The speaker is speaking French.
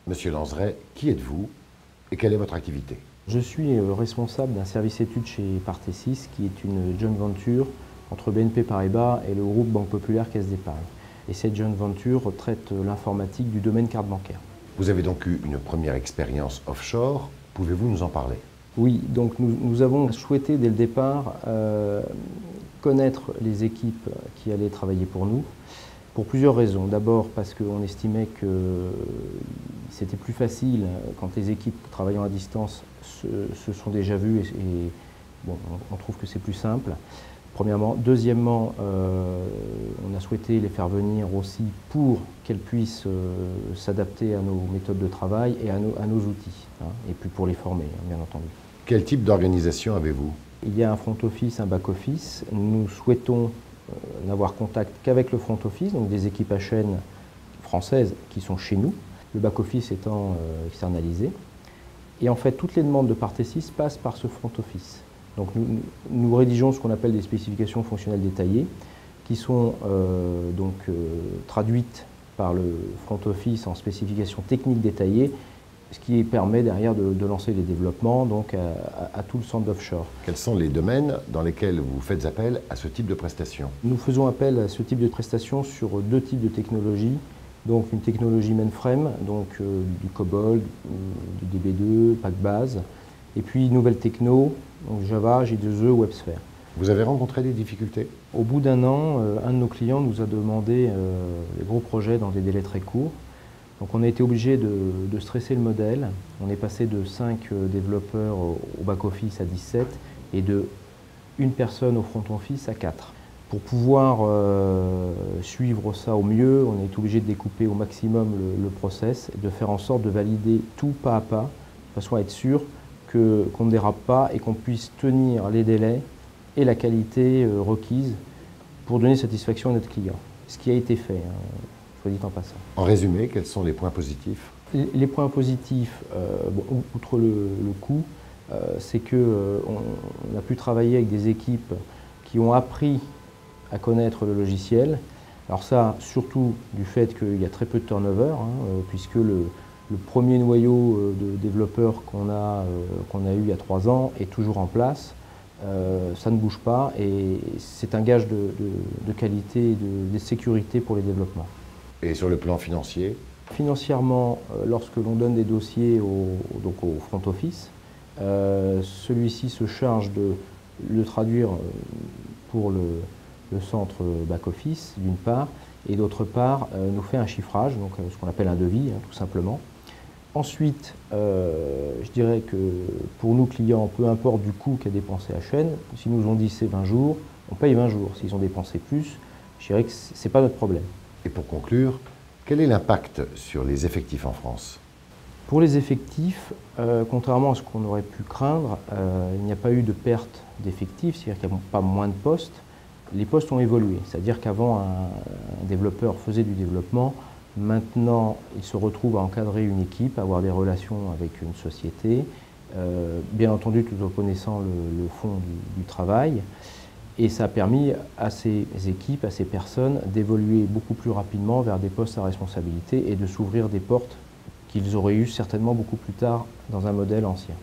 Monsieur Lanzeret, qui êtes-vous et quelle est votre activité? Je suis responsable d'un service études chez Parthesys, qui est une joint venture entre BNP Paribas et le groupe Banque Populaire Caisse d'Épargne. Et cette joint venture traite l'informatique du domaine carte bancaire. Vous avez donc eu une première expérience offshore. Pouvez-vous nous en parler? Oui, donc nous avons souhaité dès le départ connaître les équipes qui allaient travailler pour nous, pour plusieurs raisons. D'abord parce qu'on estimait que c'était plus facile quand les équipes travaillant à distance se sont déjà vues et bon, on trouve que c'est plus simple. Premièrement. Deuxièmement, on a souhaité les faire venir aussi pour qu'elles puissent s'adapter à nos méthodes de travail et à nos outils, hein, et puis pour les former, bien entendu. Quel type d'organisation avez-vous? Il y a un front office, un back office. Nous souhaitons n'avoir contact qu'avec le front office, donc des équipes HN françaises qui sont chez nous, le back office étant externalisé. Et en fait, toutes les demandes de Parthesys passent par ce front office. Donc nous rédigeons ce qu'on appelle des spécifications fonctionnelles détaillées, qui sont traduites par le front office en spécifications techniques détaillées, ce qui permet derrière de lancer les développements donc à tout le centre d'offshore. Quels sont les domaines dans lesquels vous faites appel à ce type de prestations? Nous faisons appel à ce type de prestations sur deux types de technologies. Donc une technologie mainframe, donc du COBOL, du DB2, Packbase, et puis nouvelle techno, donc Java, J2E, WebSphere. Vous avez rencontré des difficultés? Au bout d'un an, un de nos clients nous a demandé des gros projets dans des délais très courts. Donc on a été obligé de stresser le modèle. On est passé de 5 développeurs au back-office à 17 et de une personne au front-office à 4. Pour pouvoir suivre ça au mieux, on est obligé de découper au maximum le process et de faire en sorte de valider tout pas à pas, de façon à être sûr qu'on ne dérape pas et qu'on puisse tenir les délais et la qualité requise pour donner satisfaction à notre client. Ce qui a été fait, soit dit en passant. En résumé, quels sont les points positifs? Les points positifs, outre le coût, c'est qu'on a pu travailler avec des équipes qui ont appris à connaître le logiciel. Alors ça, surtout du fait qu'il y a très peu de turnover, puisque le premier noyau de développeurs qu'on a eu il y a 3 ans est toujours en place. Ça ne bouge pas et c'est un gage de qualité et de sécurité pour les développements. Et sur le plan financier? Financièrement, lorsque l'on donne des dossiers au front office, celui-ci se charge de le traduire pour le centre back-office, d'une part, et d'autre part, nous fait un chiffrage, donc ce qu'on appelle un devis, tout simplement. Ensuite, je dirais que pour nous clients, peu importe du coût qu'a dépensé HN, s'ils nous ont dit c'est 20 jours, on paye 20 jours. S'ils ont dépensé plus, je dirais que ce n'est pas notre problème. Et pour conclure, quel est l'impact sur les effectifs en France? Pour les effectifs, contrairement à ce qu'on aurait pu craindre, il n'y a pas eu de perte d'effectifs, c'est-à-dire qu'il n'y a pas moins de postes. Les postes ont évolué, c'est-à-dire qu'avant un développeur faisait du développement, maintenant il se retrouve à encadrer une équipe, à avoir des relations avec une société, bien entendu tout en connaissant le fond du travail. Et ça a permis à ces équipes, à ces personnes, d'évoluer beaucoup plus rapidement vers des postes à responsabilité et de s'ouvrir des portes qu'ils auraient eues certainement beaucoup plus tard dans un modèle ancien.